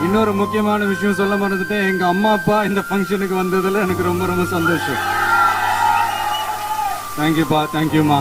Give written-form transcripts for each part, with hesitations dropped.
இன்னொரு முக்கியமான விஷயம் சொல்ல மறந்துட்டேன், எங்க அம்மா அப்பா இந்த ஃபங்க்ஷனுக்கு வந்ததுல எனக்கு ரொம்ப ரொம்ப சந்தோஷம். தேங்க்யூப்பா, தேங்க்யூமா.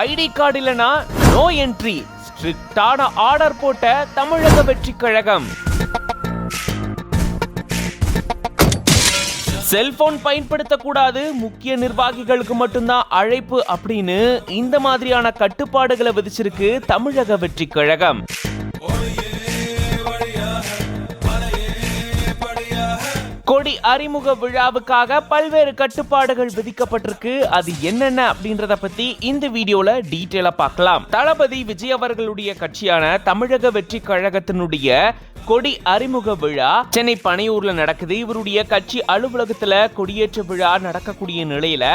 ஐடி கார்டு இல்லனா நோ என்ட்ரி, ஸ்ட்ரிக்டான ஆர்டர் போட்ட தமிழக வெற்றி கழகம். செல்போன் பயன்படுத்தக்கூடாது, முக்கிய நிர்வாகிகளுக்கு மட்டும்தான் அழைப்பு அப்படின்னு இந்த மாதிரியான கட்டுப்பாடுகளை விதிச்சிருக்கு தமிழக வெற்றி கழகம். கொடி அறிமுக விழாவுக்காக பல்வேறு கட்டுப்பாடுகள் விதிக்கப்பட்டிருக்கு. அது என்னென்ன அப்படின்றத பத்தி இந்த வீடியோல டீட்டெயிலா பார்க்கலாம். தளபதி விஜய் அவர்களுடைய கட்சியான தமிழக வெற்றி கழகத்தினுடைய கொடி அறிமுக விழா சென்னை பனையூர்ல நடக்குது. இவருடைய கட்சி அலுவலகத்துல கொடியேற்ற விழா நடக்கக்கூடிய நிலையில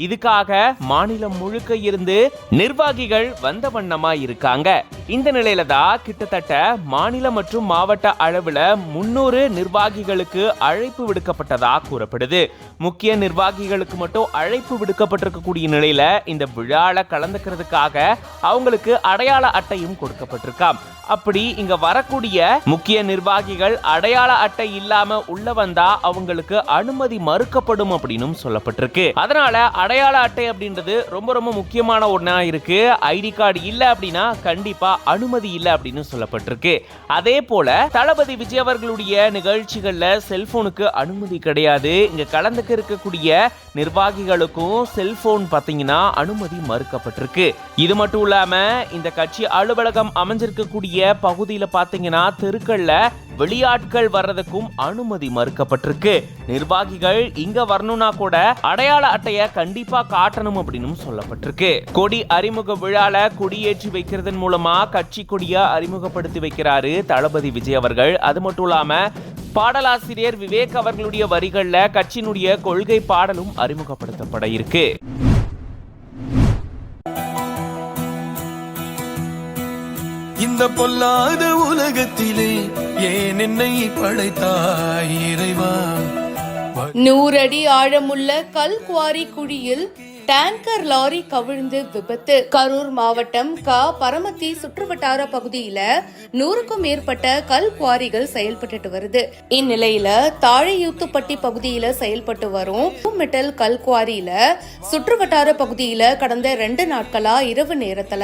இதுக்காக மாநிலம் முழுக்க இருந்து நிர்வாகிகள் வந்த வண்ணமா இருக்காங்க. இந்த நிலையில தான் கிட்டத்தட்ட மாநில மற்றும் மாவட்ட அளவுல 300 நிர்வாகிகளுக்கு அழைப்பு விடுக்கப்பட்டதா கூறப்படுது. முக்கிய நிர்வாகிகளுக்கு மட்டும் அழைப்பு விடுக்கப்பட்டிருக்கக்கூடிய நிலையில இந்த விழால கலந்துக்கிறதுக்காக அவங்களுக்கு அடையாள அட்டையும் கொடுக்கப்பட்டிருக்காம். அப்படி இங்க வரக்கூடிய முக்கிய நிர்வாகிகள் அடையாள அட்டை இல்லாம உள்ள வந்தா அவங்களுக்கு அனுமதி மறுக்கப்படும் அப்படின்னு சொல்லப்பட்டிருக்கு. அதனால அடையாள அட்டை அப்படின்றது ரொம்ப ரொம்ப முக்கியமான ஒண்ணா இருக்கு. ஐடி கார்டு இல்ல அப்படின்னா கண்டிப்பா அனுமதி இல்ல அப்படின்னு சொல்லப்பட்டிருக்கு. அதே போல தளபதி விஜய் அவர்களுடைய நிகழ்ச்சிகள்ல செல்போனுக்கு அனுமதி கிடையாது. இங்க கலந்துக்க இருக்கக்கூடிய நிர்வாகிகளுக்கும் செல்போன் பாத்தீங்கன்னா அனுமதி மறுக்கப்பட்டிருக்கு. இது மட்டும் இல்லாம இந்த கட்சி அலுவலகம் அமைஞ்சிருக்கக்கூடிய பகுதியில பாத்தீங்கன்னா தெருக்கள்ல வெளியாட்கள் வர்றதுக்கும் அனுமதி மறுக்கப்பட்டிருக்கு. நிர்வாகிகள் இங்க வரணும்னா கூட அடையாள அட்டைய கண்டிப்பா காட்டணும் அப்படின்னு சொல்லப்பட்டிருக்கு. கொடி அறிமுக விழால கொடியேற்றி வைக்கிறதன் மூலமா கட்சி கொடிய அறிமுகப்படுத்தி வைக்கிறாரு தளபதி விஜய் அவர்கள். அது மட்டும் இல்லாம பாடலாசிரியர் விவேக் அவர்களுடைய வரிகள்ல கட்சியினுடைய கொள்கை பாடலும் அறிமுகப்படுத்தப்பட இருக்கு. இந்த பொல்லாத உலகத்திலே ஏன் என்னை படைத்தாய் இறைவா. 100 அடி ஆழமுள்ள கல் குவாரி குழியில் டேங்கர் லாரி கவிழ்ந்து விபத்து. கரூர் மாவட்டம் பரமத்தி சுற்றுவட்டார பகுதியில 100க்கும் மேற்பட்ட கல் குவாரிகள் செயல்பட்டு வருது. இந்நிலையில தாழையூத்துப்பட்டி பகுதியில செயல்பட்டு வரும் மெட்டல் கல் குவாரியில சுற்றுவட்டார பகுதியில கடந்த 2 நாட்களா இரவு நேரத்துல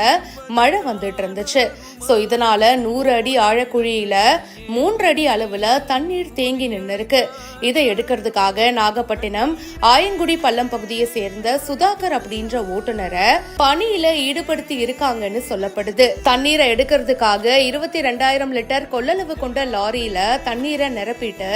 மழை வந்துட்டு இருந்துச்சு. சோ இதனால 100 அடி ஆழக்குழியில 3 அடி அளவுல தண்ணீர் தேங்கி நின்று இருக்கு. இதை எடுக்கிறதுக்காக நாகப்பட்டினம் ஆயங்குடி பள்ளம் பகுதியை சேர்ந்த சுதா அப்படின்ற ஓட்டுநரை பணியில ஈடுபடுத்தி இருக்காங்கன்னு சொல்லப்படுது. தண்ணீரை எடுக்கிறதுக்காக 22,000 லிட்டர் கொள்ளளவு கொண்ட லாரியில தண்ணீரை நிரப்பிட்டு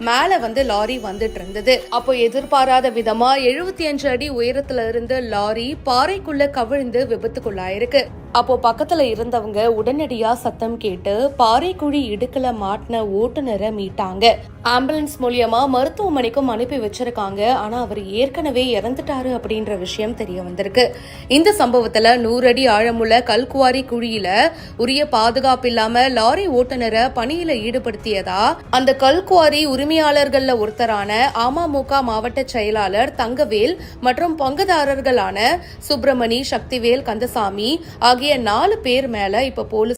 மேல லாரி வந்துட்டு இருந்தது. அப்போ எதிர்பாராத விதமா 75 அடி உயரத்துல இருந்து லாரி பாறைக்குள்ள கவிழ்ந்து விபத்துக்குள்ளாயிருக்கு. அப்போ பக்கத்துல இருந்தவங்க உடனடியா சத்தம் கேட்டு பாறைக்குழி இடுக்கல மாட்டின ஓட்டுநரை மீட்டாங்க. ஆம்புலன்ஸ் மூலியமா மருத்துவமனைக்கும் அனுப்பி வச்சிருக்காங்க. ஆனா அவர் ஏற்கனவே இறந்துட்டாரு அப்படின்ற விஷயம் தெரிய வந்திருக்கு. இந்த சம்பவத்துல 100 அடி ஆழமுள்ள கல்குவாரி குழியில உரிய பாதுகாப்பு இல்லாம லாரி ஓட்டுநரை பணியில ஈடுபடுத்தியதா அந்த கல்குவாரி உரிமையாளர்கள்ல ஒருத்தரான அமமுக மாவட்ட செயலாளர் தங்கவேல் மற்றும் பங்குதாரர்களான சுப்பிரமணி, சக்திவேல், கந்தசாமி ஆகிய 4 பேர் மேல இப்ப போலீஸ்